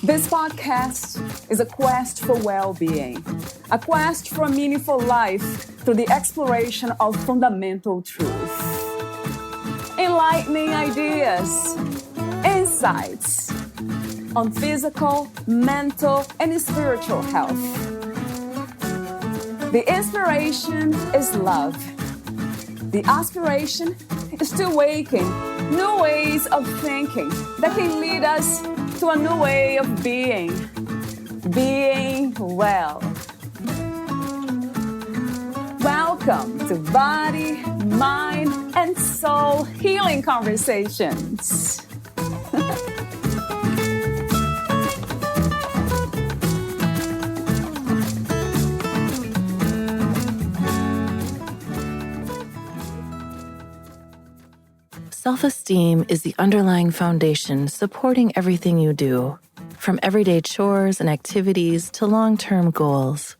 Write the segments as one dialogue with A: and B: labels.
A: This podcast is a quest for well-being, a quest for a meaningful life through the exploration of fundamental truth. Enlightening ideas, insights on physical, mental, and spiritual health. The inspiration is love. The aspiration is to awaken new ways of thinking that can lead us to a new way of being well. Welcome to Body, Mind, and Soul Healing Conversations.
B: Self-esteem is the underlying foundation supporting everything you do, from everyday chores and activities to long-term goals.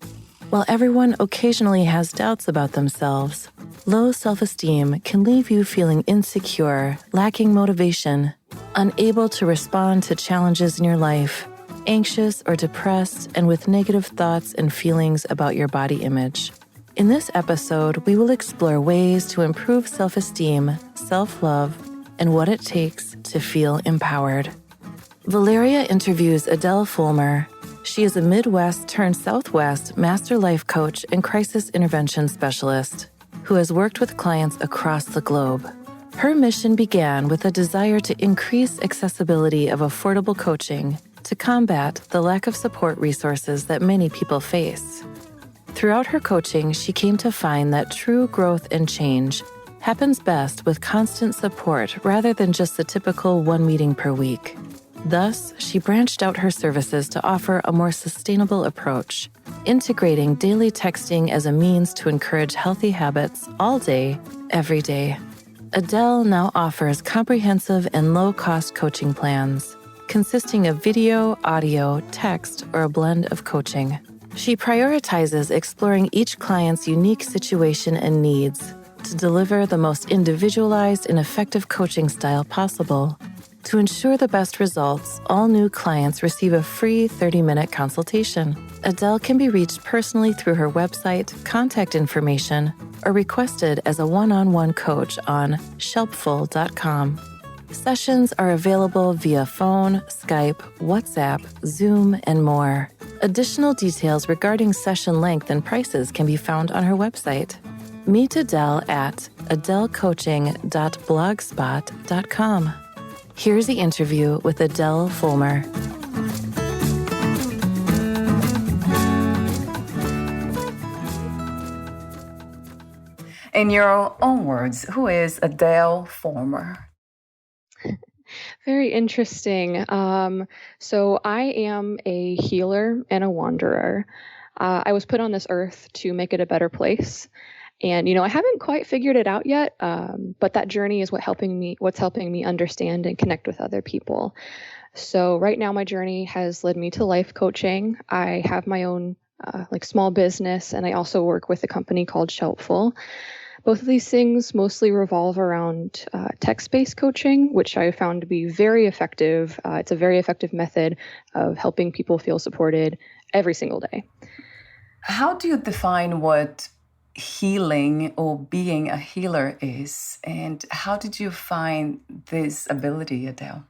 B: While everyone occasionally has doubts about themselves, low self-esteem can leave you feeling insecure, lacking motivation, unable to respond to challenges in your life, anxious or depressed, and with negative thoughts and feelings about your body image. In this episode, we will explore ways to improve self-esteem, self-love, and what it takes to feel empowered. Valeria interviews Adelle Follmer. She is a Midwest-turned-Southwest master life coach and crisis intervention specialist who has worked with clients across the globe. Her mission began with a desire to increase accessibility of affordable coaching to combat the lack of support resources that many people face. Throughout her coaching, she came to find that true growth and change happens best with constant support rather than just the typical one meeting per week. Thus, she branched out her services to offer a more sustainable approach, integrating daily texting as a means to encourage healthy habits all day, every day. Adele now offers comprehensive and low-cost coaching plans, consisting of video, audio, text, or a blend of coaching. She prioritizes exploring each client's unique situation and needs to deliver the most individualized and effective coaching style possible. To ensure the best results, all new clients receive a free 30-minute consultation. Adele can be reached personally through her website, contact information, or requested as a one-on-one coach on shelpful.com. Sessions are available via phone, Skype, WhatsApp, Zoom, and more. Additional details regarding session length and prices can be found on her website. Meet Adele at adellecoaching.blogspot.com. Here's the interview with Adelle Follmer.
A: In your own words, who is Adelle Follmer?
C: Very interesting. So I am a healer and a wanderer. I was put on this earth to make it a better place. And, I haven't quite figured it out yet, but that journey is what's helping me understand and connect with other people. So right now, my journey has led me to life coaching. I have my own small business, and I also work with a company called Shelpful. Both of these things mostly revolve around text-based coaching, which I found to be very effective. It's a very effective method of helping people feel supported every single day.
A: How do you define what healing or being a healer is? And how did you find this ability, Adele?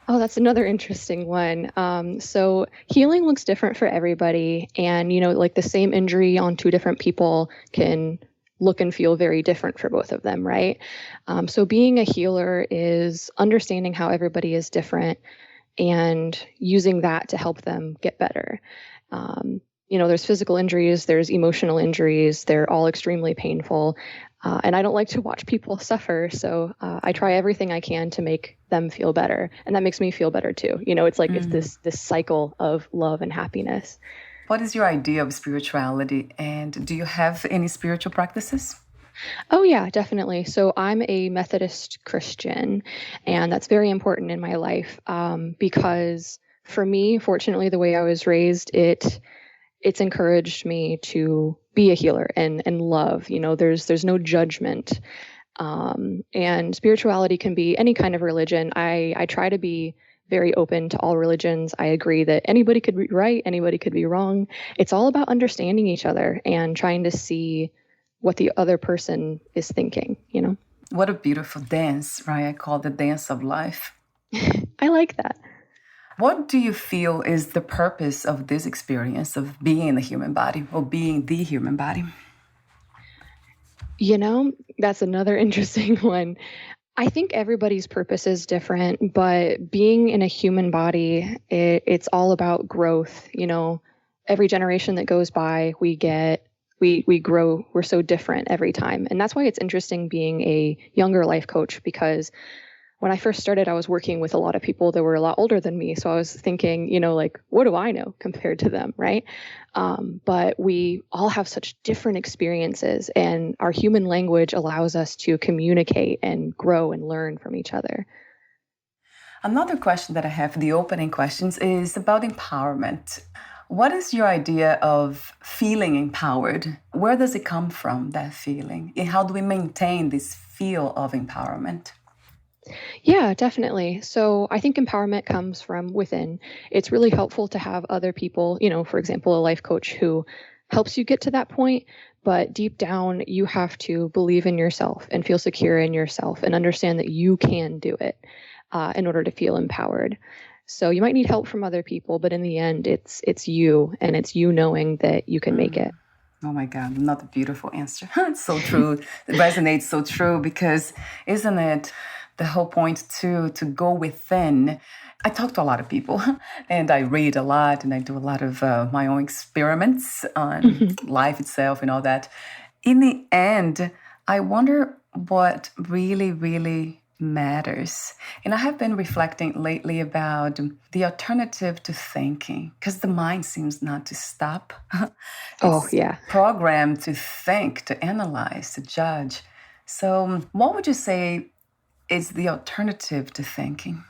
C: Oh, that's another interesting one. So healing looks different for everybody. And, the same injury on two different people can look and feel very different for both of them, right? So being a healer is understanding how everybody is different and using that to help them get better. There's physical injuries, there's emotional injuries, they're all extremely painful. And I don't like to watch people suffer. So I try everything I can to make them feel better. And that makes me feel better too. It's like it's this cycle of love and happiness.
A: What is your idea of spirituality? And do you have any spiritual practices?
C: Oh, yeah, definitely. So I'm a Methodist Christian, and that's very important in my life because for me, fortunately, the way I was raised, it's encouraged me to be a healer and love. There's no judgment. And spirituality can be any kind of religion. I try to be very open to all religions. I agree that anybody could be right, anybody could be wrong. It's all about understanding each other and trying to see what the other person is thinking, you know?
A: What a beautiful dance, right? I call it the dance of life.
C: I like that.
A: What do you feel is the purpose of this experience of being in the human body or being the human body?
C: You know, that's another interesting one. I think everybody's purpose is different, but being in a human body, it's all about growth. You know, every generation that goes by, we grow. We're so different every time. And that's why it's interesting being a younger life coach, because when I first started, I was working with a lot of people that were a lot older than me. So I was thinking, you know, like, what do I know compared to them, right? But we all have such different experiences, and our human language allows us to communicate and grow and learn from each other.
A: Another question that I have, the opening questions, is about empowerment. What is your idea of feeling empowered? Where does it come from, that feeling? And how do we maintain this feel of empowerment?
C: Yeah, definitely. So I think empowerment comes from within. It's really helpful to have other people, you know, for example, a life coach who helps you get to that point. But deep down, you have to believe in yourself and feel secure in yourself and understand that you can do it in order to feel empowered. So you might need help from other people, but in the end, it's you, and it's you knowing that you can make it.
A: Oh my God, not a beautiful answer. It's so true. It resonates so true, because isn't it the whole point to go within? I talk to a lot of people and I read a lot and I do a lot of my own experiments on life itself and all that. In the end, I wonder what really, really matters. And I have been reflecting lately about the alternative to thinking, because the mind seems not to stop.
C: Oh, yeah.
A: Programmed to think, to analyze, to judge. So what would you say is the alternative to thinking?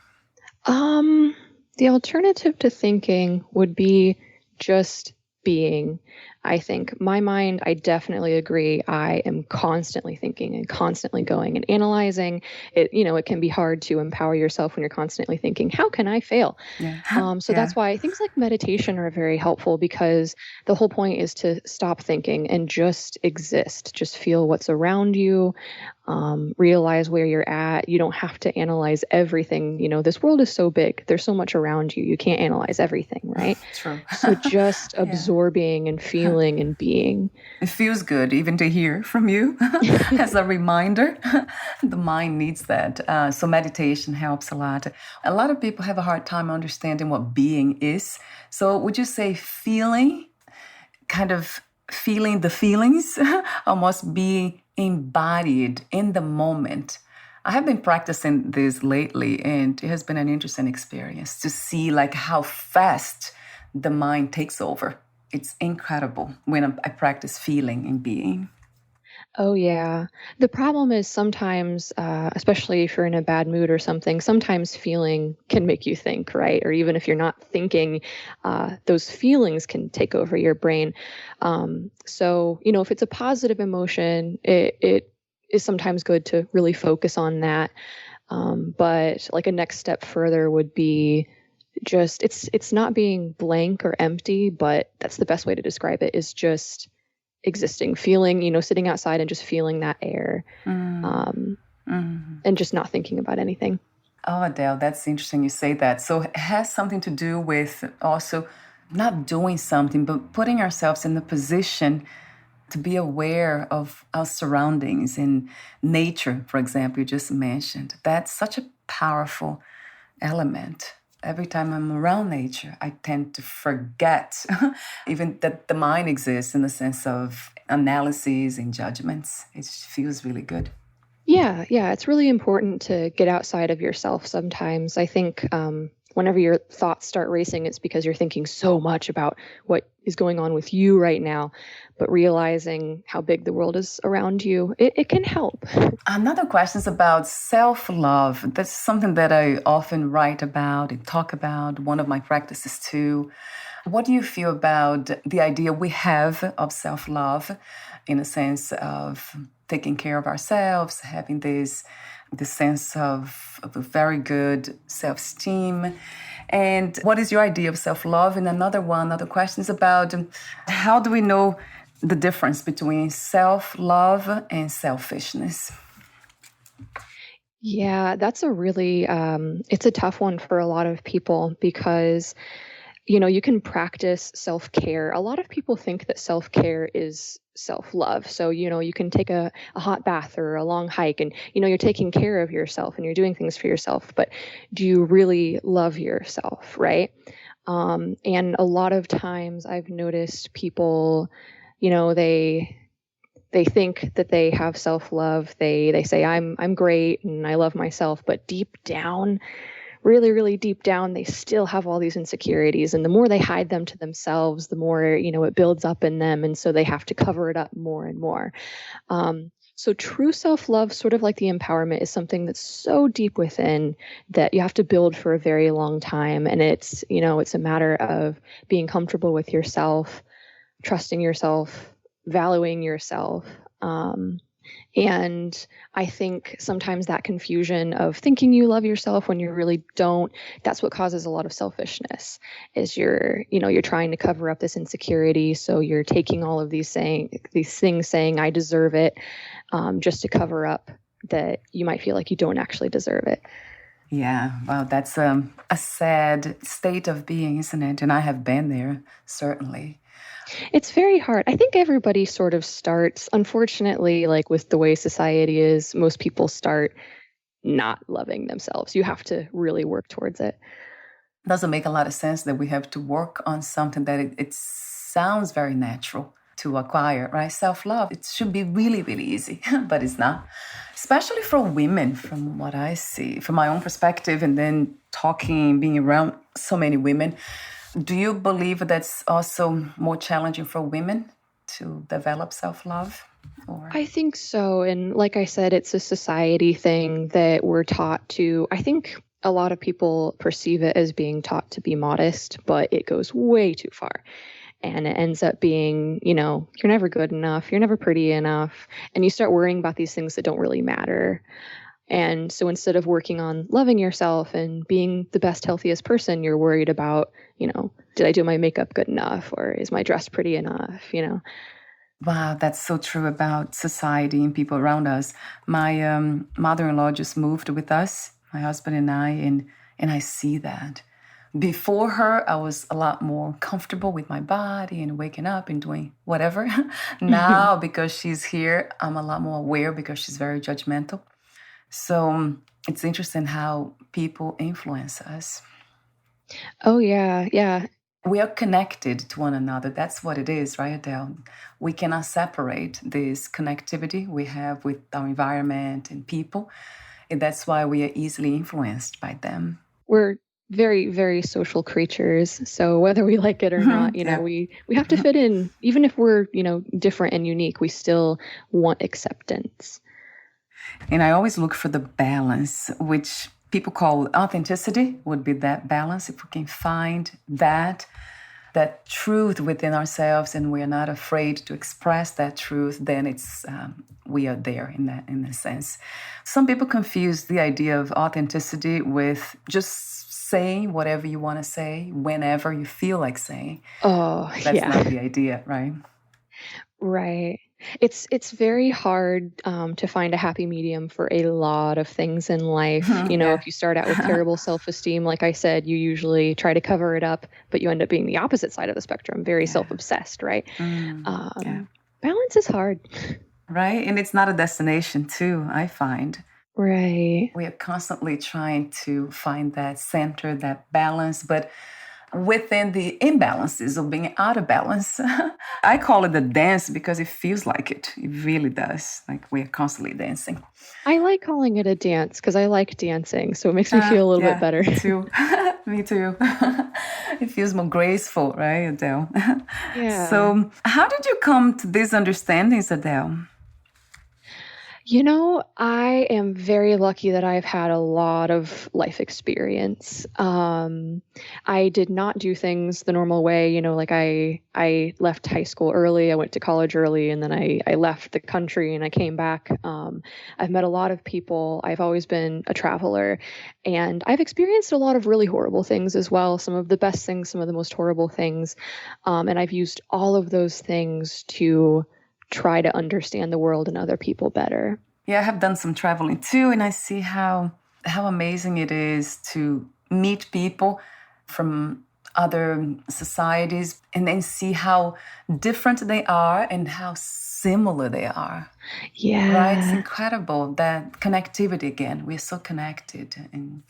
C: The alternative to thinking would be just being. I think my mind, I definitely agree. I am constantly thinking and constantly going and analyzing it. You know, it can be hard to empower yourself when you're constantly thinking, how can I fail?
A: Yeah.
C: So that's why things like meditation are very helpful, because the whole point is to stop thinking and just exist, just feel what's around you, realize where you're at. You don't have to analyze everything. You know, this world is so big. There's so much around you. You can't analyze everything, right?
A: True.
C: So just absorbing and feeling and being.
A: It feels good even to hear from you as a reminder. The mind needs that. So meditation helps a lot. A lot of people have a hard time understanding what being is. So would you say feeling, kind of feeling the feelings, almost being embodied in the moment? I have been practicing this lately, and it has been an interesting experience to see like how fast the mind takes over. It's incredible when I practice feeling and being.
C: Oh, yeah. The problem is sometimes, especially if you're in a bad mood or something, sometimes feeling can make you think, right? Or even if you're not thinking, those feelings can take over your brain. So, you know, if it's a positive emotion, it is sometimes good to really focus on that. But like a next step further would be just, it's not being blank or empty, but that's the best way to describe it, is just existing, feeling, you know, sitting outside and just feeling that air, and just not thinking about anything.
A: Oh, Adele, that's interesting you say that. So it has something to do with also not doing something, but putting ourselves in the position to be aware of our surroundings in nature, for example, you just mentioned. That's such a powerful element. Every time I'm around nature, I tend to forget even that the mind exists in the sense of analyses and judgments. It feels really good.
C: Yeah, it's really important to get outside of yourself sometimes. I think whenever your thoughts start racing, it's because you're thinking so much about what is going on with you right now. But realizing how big the world is around you, it can help.
A: Another question is about self-love. That's something that I often write about and talk about, one of my practices too. What do you feel about the idea we have of self-love? in a sense of taking care of ourselves, having this sense of a very good self-esteem. And what is your idea of self-love? And another question is about how do we know the difference between self-love and selfishness?
C: Yeah, that's a really, it's a tough one for a lot of people because, you know, you can practice self-care. A lot of people think that self-care is self-love. So, you know, you can take a hot bath or a long hike and, you know, you're taking care of yourself and you're doing things for yourself, but do you really love yourself, right? And a lot of times I've noticed people, you know, they think that they have self-love. They say I'm great and I love myself, but deep down, really, really deep down, they still have all these insecurities. And the more they hide them to themselves, the more, you know, it builds up in them. And so they have to cover it up more and more. So true self-love, sort of like the empowerment, is something that's so deep within that you have to build for a very long time. And it's, you know, it's a matter of being comfortable with yourself, trusting yourself, valuing yourself. And I think sometimes that confusion of thinking you love yourself when you really don't, that's what causes a lot of selfishness, is you're trying to cover up this insecurity. So you're taking all of these things saying, I deserve it, just to cover up that you might feel like you don't actually deserve it.
A: Yeah, well, that's a sad state of being, isn't it? And I have been there, certainly.
C: It's very hard. I think everybody sort of starts, unfortunately, like with the way society is, most people start not loving themselves. You have to really work towards it.
A: Doesn't make a lot of sense that we have to work on something that it sounds very natural to acquire, right? Self-love, it should be really, really easy, but it's not. Especially for women, from what I see, from my own perspective, and then being around so many women. Do you believe that's also more challenging for women to develop self-love? Or?
C: I think so. And like I said, it's a society thing that we're taught to. I think a lot of people perceive it as being taught to be modest, but it goes way too far. And it ends up being, you know, you're never good enough, you're never pretty enough. And you start worrying about these things that don't really matter. And so instead of working on loving yourself and being the best, healthiest person, you're worried about, you know, did I do my makeup good enough? Or is my dress pretty enough? You know?
A: Wow, that's so true about society and people around us. My mother-in-law just moved with us, my husband and I see that. Before her, I was a lot more comfortable with my body and waking up and doing whatever. Now, because she's here, I'm a lot more aware because she's very judgmental. So it's interesting how people influence us.
C: Oh, yeah, yeah.
A: We are connected to one another. That's what it is, right, Adele? We cannot separate this connectivity we have with our environment and people. And that's why we are easily influenced by them.
C: We're very, very social creatures. So whether we like it or not, you know, we have to fit in. Even if we're, you know, different and unique, we still want acceptance.
A: And I always look for the balance, which people call authenticity, would be that balance. If we can find that truth within ourselves and we are not afraid to express that truth, then it's we are there in that sense. Some people confuse the idea of authenticity with just saying whatever you want to say whenever you feel like saying.
C: Oh,
A: That's
C: yeah.
A: not the idea, right?
C: Right. It's very hard to find a happy medium for a lot of things in life. You know, if you start out with terrible self-esteem, like I said, you usually try to cover it up, but you end up being the opposite side of the spectrum, very self-obsessed, right? Balance is hard.
A: Right. And it's not a destination too, I find.
C: Right.
A: We are constantly trying to find that center, that balance, but within the imbalances of being out of balance. I call it a dance because it feels like it. It really does. Like we're constantly dancing.
C: I like calling it a dance because I like dancing. So it makes me feel a little bit better.
A: Me too. Me too. It feels more graceful, right, Adele?
C: Yeah.
A: So how did you come to these understandings, Adele?
C: I am very lucky that I've had a lot of life experience. I did not do things the normal way, like I left high school early, I went to college early, and then I left the country and I came back. I've met a lot of people. I've always been a traveler, and I've experienced a lot of really horrible things as well. Some of the best things, some of the most horrible things. And I've used all of those things to try to understand the world and other people better.
A: Yeah, I have done some traveling too, and I see how amazing it is to meet people from other societies and then see how different they are and how similar they are. Right? It's
C: Yeah.
A: incredible that connectivity again. We're so connected and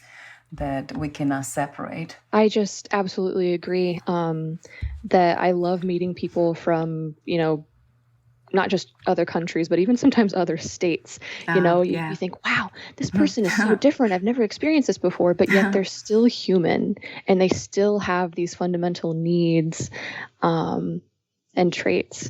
A: that we cannot separate.
C: I just absolutely agree that I love meeting people from, not just other countries, but even sometimes other states. You
A: Yeah.
C: think, wow, this person is so different. I've never experienced this before, but yet they're still human and they still have these fundamental needs and traits.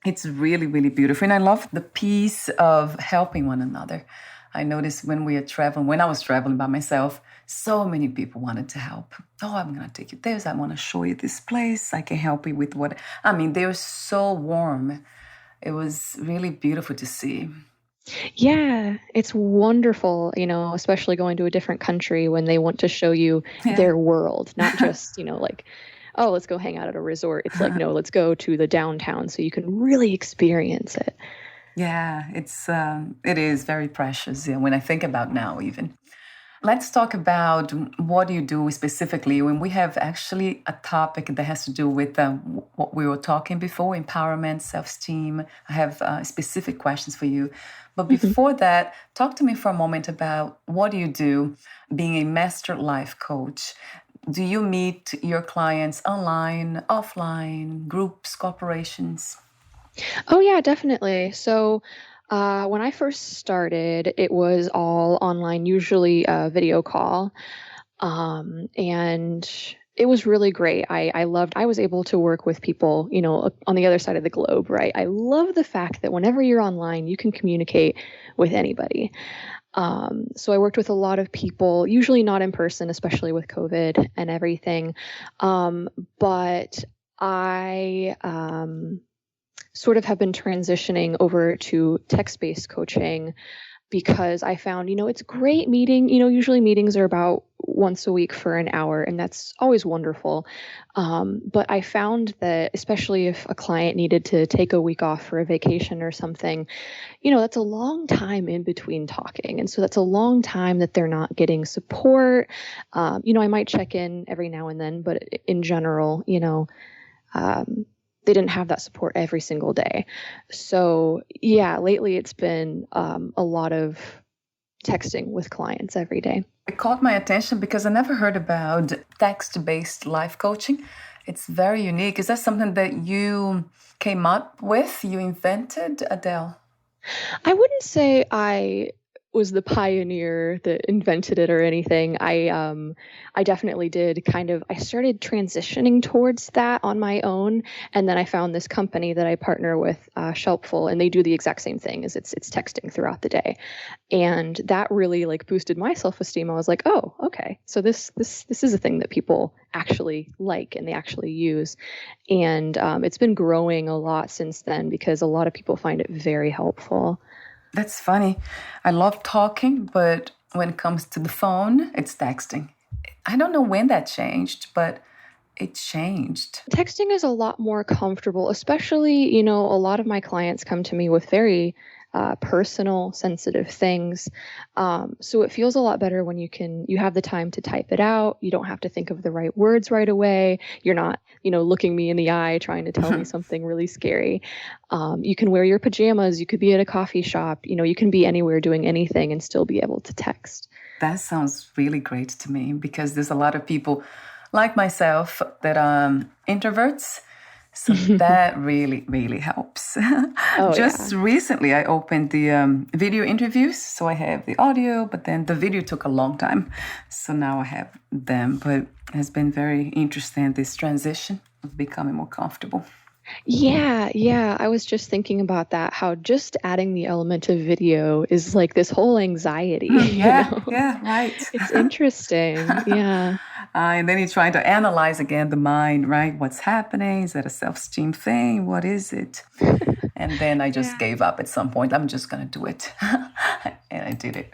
A: It's really, really beautiful. And I love the piece of helping one another. I noticed when I was traveling by myself, so many people wanted to help. Oh, I'm going to take you this. I want to show you this place. I can help you with what. I mean, they were so warm. It was really beautiful to see.
C: Yeah, it's wonderful, especially going to a different country when they want to show you
A: Yeah.
C: their world, not just, like, oh, let's go hang out at a resort. It's like, no, let's go to the downtown so you can really experience it.
A: Yeah, it is very precious. Yeah, when I think about now, even. Let's talk about what you do specifically. When we have actually a topic that has to do with what we were talking before, empowerment, self-esteem. I have specific questions for you. But before that, talk to me for a moment about what do you do being a master life coach? Do you meet your clients online, offline, groups, corporations?
C: Oh, yeah, definitely. So, when I first started, it was all online, usually a video call. And it was really great. I was able to work with people, on the other side of the globe, right? I love the fact that whenever you're online, you can communicate with anybody. So I worked with a lot of people, usually not in person, especially with COVID and everything. But I sort of have been transitioning over to text-based coaching because I found, it's great meeting. Usually meetings are about once a week for an hour, and that's always wonderful. But I found that, especially if a client needed to take a week off for a vacation or something, that's a long time in between talking. And so that's a long time that they're not getting support. I might check in every now and then, but in general, they didn't have that support every single day. So yeah, lately it's been a lot of texting with clients every day.
A: It caught my attention because I never heard about text-based life coaching. It's very unique. Is that something that you came up with? You invented, Adele?
C: I wouldn't say I was the pioneer that invented it or anything. I definitely did I started transitioning towards that on my own, and then I found this company that I partner with, Shelpful, and they do the exact same thing as it's texting throughout the day. And that really boosted my self-esteem. I was like, oh, okay. So this is a thing that people actually like and they actually use. And it's been growing a lot since then because a lot of people find it very helpful.
A: That's funny. I love talking, but when it comes to the phone, it's texting. I don't know when that changed, but it changed.
C: Texting is a lot more comfortable, especially, a lot of my clients come to me with very personal, sensitive things. So it feels a lot better when you have the time to type it out. You don't have to think of the right words right away. You're not, looking me in the eye trying to tell me something really scary. You can wear your pajamas. You could be at a coffee shop. You can be anywhere doing anything and still be able to text.
A: That sounds really great to me because there's a lot of people like myself that are introverts. So that really, really helps.
C: Oh,
A: Just
C: yeah.
A: recently, I opened the video interviews. So I have the audio, but then the video took a long time. So now I have them. But it has been very interesting, this transition of becoming more comfortable.
C: Yeah. I was just thinking about that, how just adding the element of video is like this whole anxiety, you
A: Yeah,
C: know?
A: yeah, right.
C: It's interesting. Yeah.
A: And then you're trying to analyze again the mind, right? What's happening? Is that a self-esteem thing? What is it? And then I just
C: Yeah.
A: gave up at some point. I'm just going to do it. And I did it.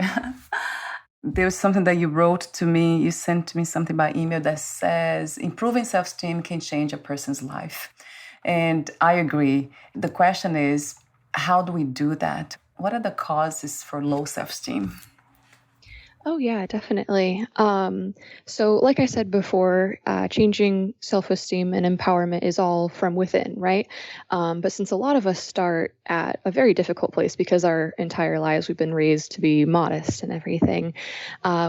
A: There's something that you wrote to me. You sent me something by email that says improving self-esteem can change a person's life. And I agree. The question is, how do we do that? What are the causes for low self-esteem?
C: Oh, yeah, definitely. So, like I said before, changing self esteem and empowerment is all from within, right? But since a lot of us start at a very difficult place because our entire lives we've been raised to be modest and everything,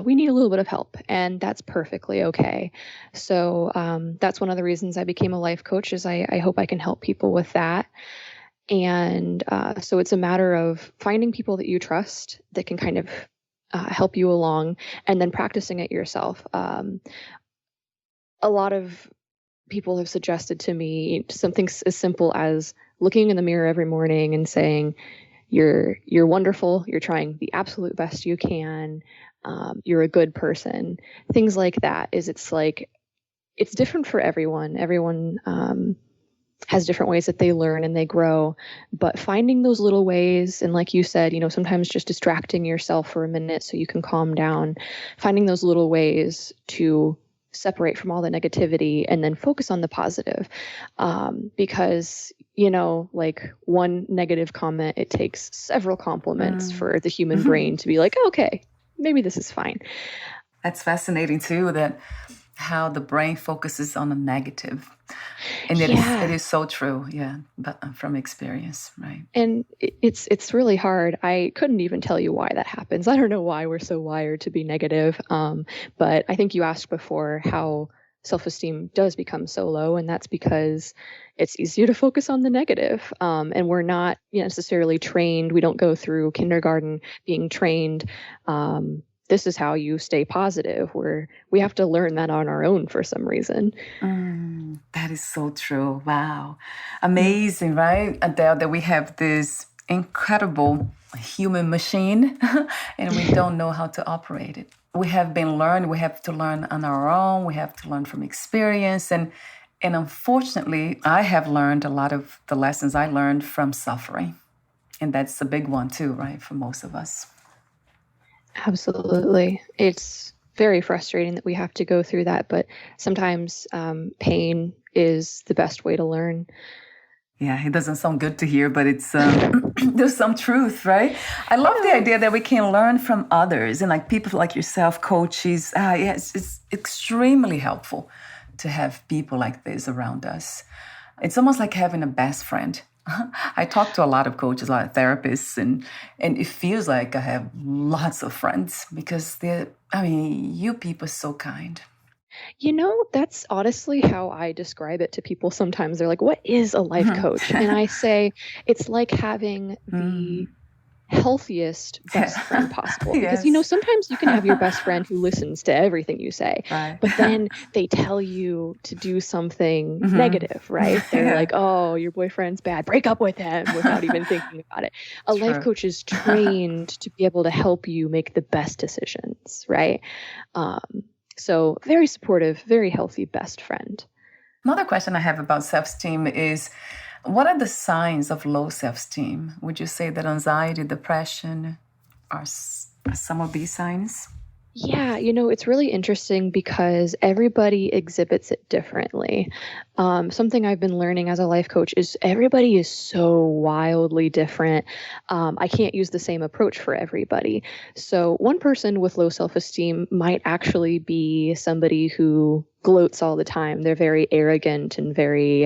C: we need a little bit of help, and that's perfectly okay. So, that's one of the reasons I became a life coach, is I hope I can help people with that. And so it's a matter of finding people that you trust that can kind of help you along, and then practicing it yourself. A lot of people have suggested to me something as simple as looking in the mirror every morning and saying, "You're wonderful. You're trying the absolute best you can. You're a good person." Things like that. It's like it's different for everyone. Everyone has different ways that they learn and they grow, but finding those little ways, and like you said, sometimes just distracting yourself for a minute so you can calm down, finding those little ways to separate from all the negativity and then focus on the positive. Because like one negative comment, it takes several compliments for the human brain to be like, okay, maybe this is fine.
A: That's fascinating too, that how the brain focuses on the negative. And it is so true, yeah, but from experience, right?
C: And it's really hard. I couldn't even tell you why that happens. I don't know why we're so wired to be negative. But I think you asked before how self-esteem does become so low, and that's because it's easier to focus on the negative. And we're not necessarily trained. We don't go through kindergarten being trained. This is how you stay positive, where we have to learn that on our own for some reason.
A: That is so true. Wow. Amazing, right, Adele, that we have this incredible human machine and we don't know how to operate it. We have to learn on our own. We have to learn from experience. And unfortunately, I have learned a lot of the lessons I learned from suffering. And that's a big one too, right, for most of us.
C: Absolutely. It's very frustrating that we have to go through that, but sometimes pain is the best way to learn.
A: Yeah, it doesn't sound good to hear, but it's there's some truth, right? I love the idea that we can learn from others and like people like yourself, coaches. It's extremely helpful to have people like this around us. It's almost like having a best friend. I talk to a lot of coaches, a lot of therapists, and it feels like I have lots of friends because you people are so kind.
C: That's honestly how I describe it to people sometimes. They're like, "What is a life coach?" And I say, it's like having the healthiest best friend possible. Because,
A: Yes.
C: Sometimes you can have your best friend who listens to everything you say,
A: Right.
C: but then they tell you to do something negative, right? They're like, "Oh, your boyfriend's bad. Break up with him," without even thinking about it. A life coach is trained to be able to help you make the best decisions, right? So very supportive, very healthy best friend.
A: Another question I have about self-esteem is, what are the signs of low self-esteem? Would you say that anxiety, depression are some of these signs?
C: Yeah, it's really interesting because everybody exhibits it differently. Something I've been learning as a life coach is everybody is so wildly different. I can't use the same approach for everybody. So one person with low self-esteem might actually be somebody who gloats all the time. They're very arrogant and very,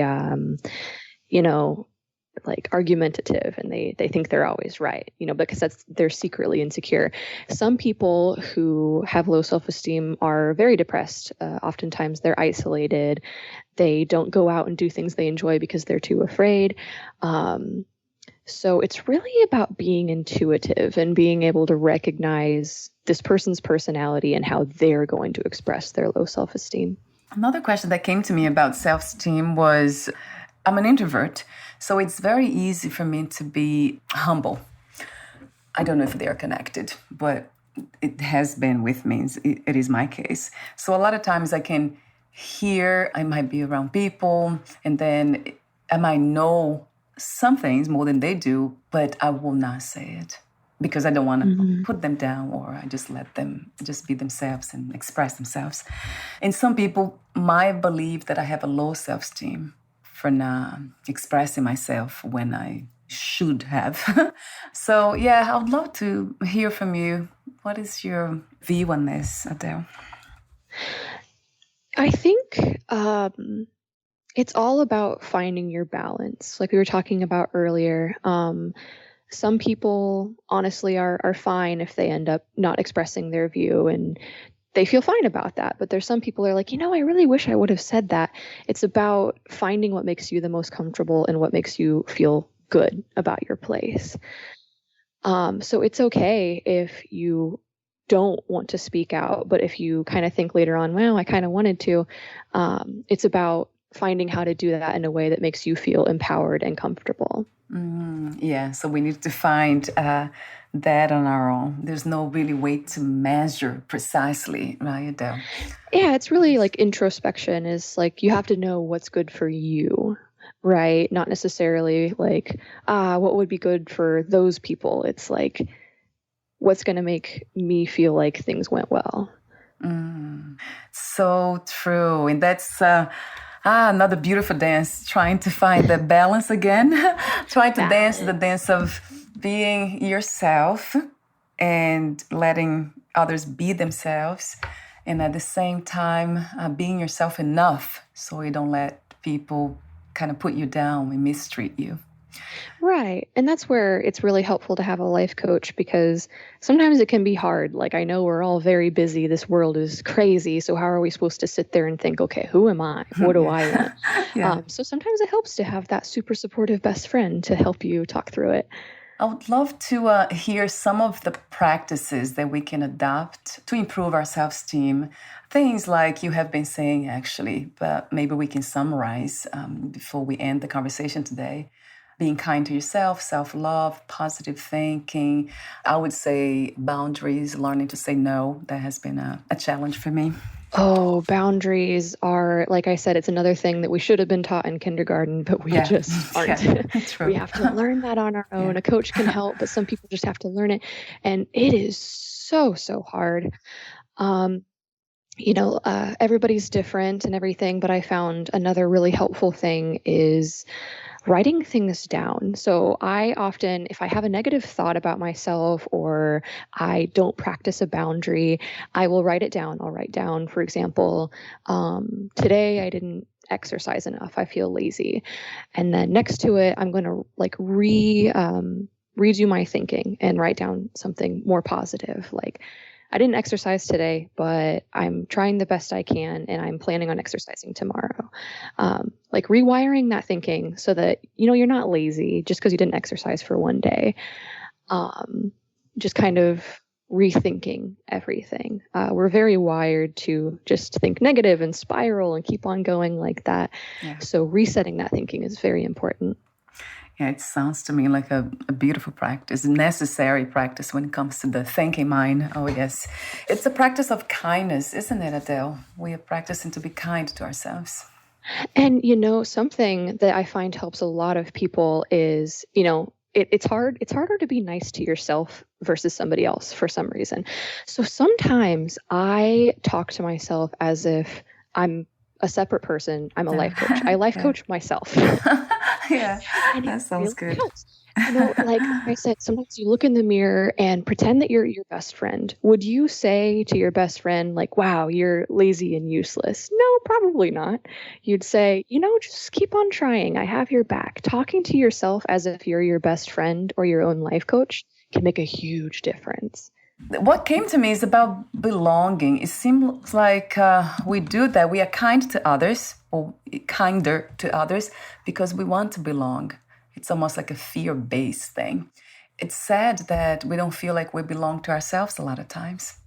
C: like argumentative, and they think they're always right, because they're secretly insecure. Some people who have low self-esteem are very depressed. Oftentimes they're isolated. They don't go out and do things they enjoy because they're too afraid. So it's really about being intuitive and being able to recognize this person's personality and how they're going to express their low self-esteem.
A: Another question that came to me about self-esteem was, I'm an introvert, so it's very easy for me to be humble. I don't know if they're connected, but it has been with me. It is my case. So a lot of times I can hear, I might be around people, and then I might know some things more than they do, but I will not say it because I don't want to put them down, or I just let them just be themselves and express themselves. And some people might believe that I have a low self-esteem for not expressing myself when I should have. So, yeah, I would love to hear from you. What is your view on this, Adele?
C: I think it's all about finding your balance. Like we were talking about earlier, some people honestly are fine if they end up not expressing their view, and they feel fine about that. But there's some people who are like, I really wish I would have said that. It's about finding what makes you the most comfortable and what makes you feel good about your place. So it's okay if you don't want to speak out, but if you kind of think later on, well, I kind of wanted to, it's about finding how to do that in a way that makes you feel empowered and comfortable.
A: Yeah, so we need to find that on our own. There's no really way to measure precisely, right, Adele?
C: Yeah, it's really like introspection is like you have to know what's good for you, right? Not necessarily like, what would be good for those people. It's like, what's going to make me feel like things went well.
A: So true. And that's another beautiful dance, trying to find that balance again, trying to dance the dance of being yourself and letting others be themselves. And at the same time, being yourself enough so you don't let people kind of put you down and mistreat you.
C: Right. And that's where it's really helpful to have a life coach, because sometimes it can be hard. Like, I know we're all very busy. This world is crazy. So how are we supposed to sit there and think, okay, who am I? What do I want?
A: Yeah.
C: So sometimes it helps to have that super supportive best friend to help you talk through it.
A: I would love to hear some of the practices that we can adopt to improve our self-esteem. Things like you have been saying, actually, but maybe we can summarize before we end the conversation today. Being kind to yourself, self-love, positive thinking. I would say boundaries, learning to say no. That has been a challenge for me.
C: Oh, boundaries are, like I said, it's another thing that we should have been taught in kindergarten, but we just aren't.
A: True.
C: We have to learn that on our own. A coach can help, but some people just have to learn it. And it is so, so hard. Everybody's different and everything, but I found another really helpful thing is writing things down. So I often, if I have a negative thought about myself or I don't practice a boundary, I will write it down. I'll write down, for example, today I didn't exercise enough. I feel lazy. And then next to it, I'm going to like redo my thinking and write down something more positive. Like, I didn't exercise today, but I'm trying the best I can and I'm planning on exercising tomorrow. Like rewiring that thinking so that, you're not lazy just because you didn't exercise for one day. Just kind of rethinking everything. We're very wired to just think negative and spiral and keep on going like that. Yeah. So resetting that thinking is very important.
A: Yeah, it sounds to me like a beautiful practice, necessary practice when it comes to the thinking mind. Oh, yes. It's a practice of kindness, isn't it, Adele? We are practicing to be kind to ourselves.
C: And, something that I find helps a lot of people is, it's harder to be nice to yourself versus somebody else for some reason. So sometimes I talk to myself as if I'm a separate person. I'm a life coach. I life coach myself.
A: Yeah, that sounds
C: really
A: good.
C: Helps. Like I said, sometimes you look in the mirror and pretend that you're your best friend. Would you say to your best friend, like, wow, you're lazy and useless? No, probably not. You'd say, just keep on trying. I have your back. Talking to yourself as if you're your best friend or your own life coach can make a huge difference.
A: What came to me is about belonging. It seems like we do that. We are kind to others, or kinder to others, because we want to belong. It's almost like a fear-based thing. It's sad that we don't feel like we belong to ourselves a lot of times.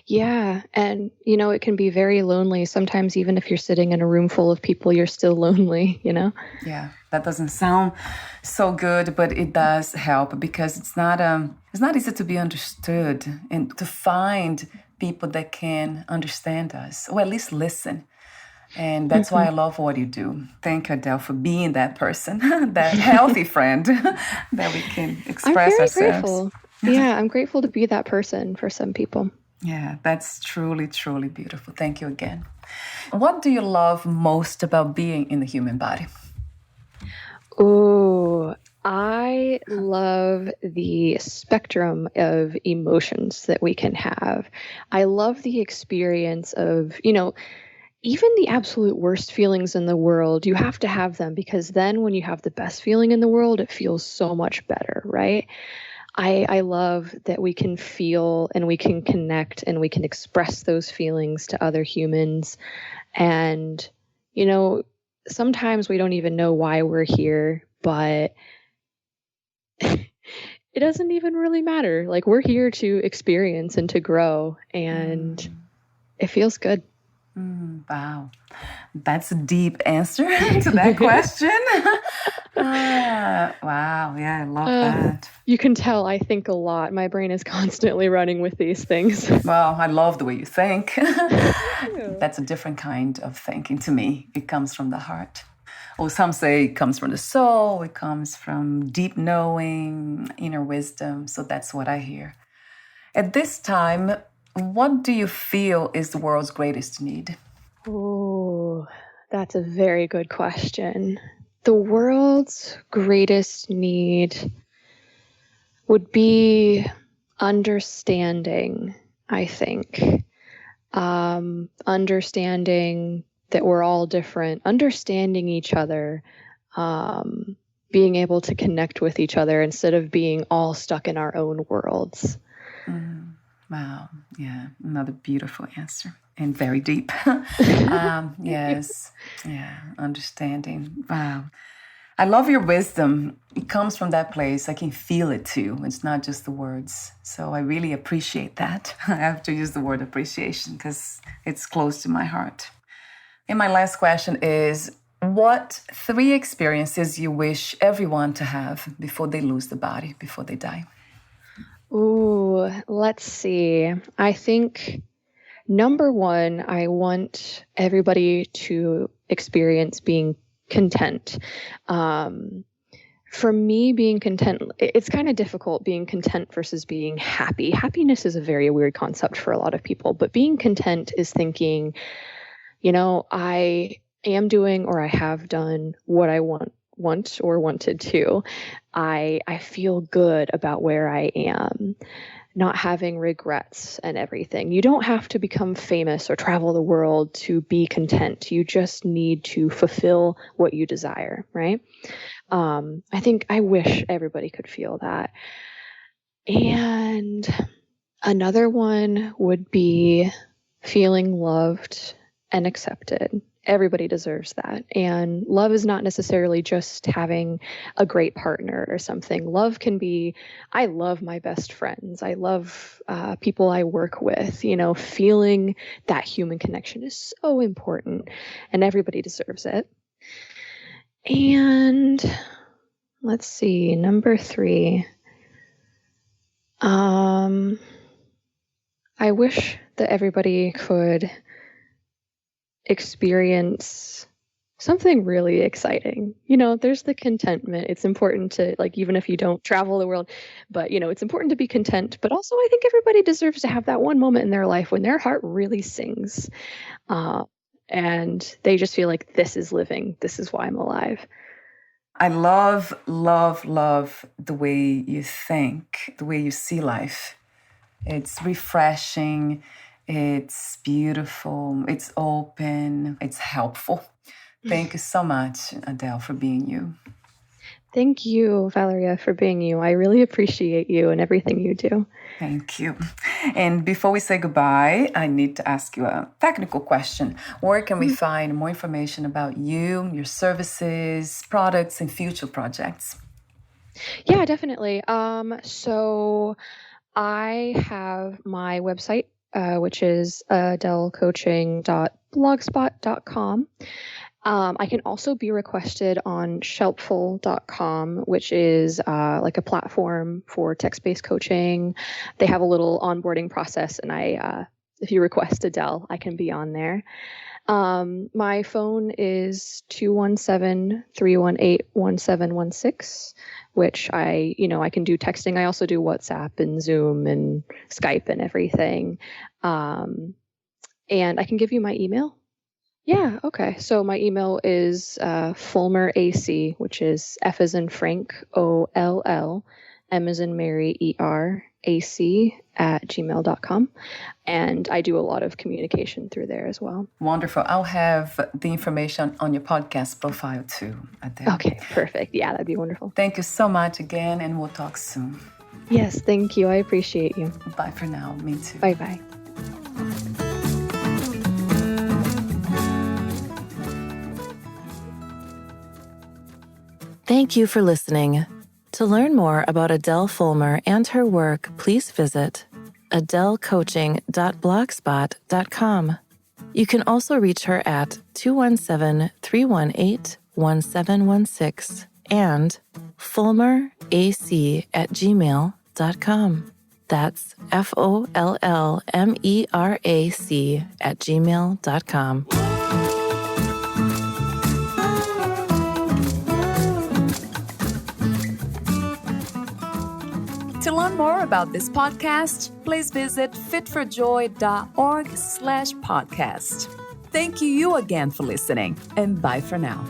C: Yeah. And, it can be very lonely. Sometimes, even if you're sitting in a room full of people, you're still lonely.
A: Yeah, that doesn't sound so good, but it does help because it's not easy to be understood and to find people that can understand us or at least listen. And that's why
C: Mhm.
A: I love what you do. Thank you, Adele, for being that person, that healthy friend that we can
C: I'm
A: express
C: very
A: ourselves.
C: grateful. Yeah, I'm grateful to be that person for some people.
A: Yeah, that's truly, truly beautiful. Thank you again. What do you love most about being in the human body?
C: Oh, I love the spectrum of emotions that we can have. I love the experience of, even the absolute worst feelings in the world, you have to have them because then when you have the best feeling in the world, it feels so much better, right? I love that we can feel and we can connect and we can express those feelings to other humans. And, you know, sometimes we don't even know why we're here, but it doesn't even really matter. Like, we're here to experience and to grow, and it feels good.
A: Wow, that's a deep answer to that question. Wow, yeah, I love that.
C: You can tell I think a lot. My brain is constantly running with these things.
A: Well, I love the way you think.
C: Ew.
A: That's a different kind of thinking to me. It comes from the heart. Or some say it comes from the soul, it comes from deep knowing, inner wisdom. So that's what I hear. At this time, what do you feel is the world's greatest need?
C: Oh, that's a very good question. The world's greatest need would be understanding, I think. Understanding that we're all different, understanding each other, being able to connect with each other instead of being all stuck in our own worlds.
A: Wow, yeah, another beautiful answer and very deep. Yes, yeah, understanding. Wow. I love your wisdom. It comes from that place. I can feel it too. It's not just the words. So I really appreciate that. I have to use the word appreciation because it's close to my heart. And my last question is, what 3 experiences you wish everyone to have before they lose the body, before they die?
C: Ooh, let's see. I think number one, I want everybody to experience being content. For me, being content, it's kind of difficult being content versus being happy. Happiness is a very weird concept for a lot of people, but being content is thinking, I am doing or I have done what I want or wanted to. I feel good about where I am, not having regrets and everything. You don't have to become famous or travel the world to be content. You just need to fulfill what you desire, right? I wish everybody could feel that. And another one would be feeling loved and accepted. Everybody deserves that. And love is not necessarily just having a great partner or something. Love can be, I love my best friends. I love people I work with. Feeling that human connection is so important, and everybody deserves it. And let's see, number 3. I wish that everybody could experience something really exciting. There's the contentment. It's important to, like, even if you don't travel the world, but it's important to be content. But also, I think everybody deserves to have that one moment in their life when their heart really sings, and they just feel like this is living. This is why I'm alive.
A: I love, love, love the way you think, the way you see life. It's refreshing, it's beautiful, it's open, it's helpful. Thank you so much, Adele, for being you.
C: Thank you, Valeria, for being you. I really appreciate you and everything you do.
A: Thank you. And before we say goodbye, I need to ask you a technical question. Where can we find more information about you, your services, products, and future projects?
C: Yeah, definitely. So I have my website which is adellecoaching.blogspot.com. I can also be requested on shelpful.com, which is like a platform for text-based coaching. They have a little onboarding process, and if you request Adele, I can be on there. My phone is 217-318-1716, which I can do texting. I also do WhatsApp and Zoom and Skype and everything. And I can give you my email. Yeah. Okay. So my email is Fulmer AC, which is F as in Frank, OLL, M as in Mary, ER, AC @gmail.com. And I do a lot of communication through there as well.
A: Wonderful. I'll have the information on your podcast profile too, Adele.
C: Okay, perfect. Yeah, that'd be wonderful.
A: Thank you so much again, and we'll talk soon.
C: Yes, thank you. I appreciate you.
A: Bye for now. Me too.
C: Bye-bye.
B: Thank you for listening. To learn more about Adelle Follmer and her work, please visit adellecoaching.blogspot.com. You can also reach her at 217-318-1716 and fulmerac@gmail.com. That's FOLLMERAC@gmail.com.
D: To learn more about this podcast, please visit fitforjoy.org/podcast. Thank you again for listening, and bye for now.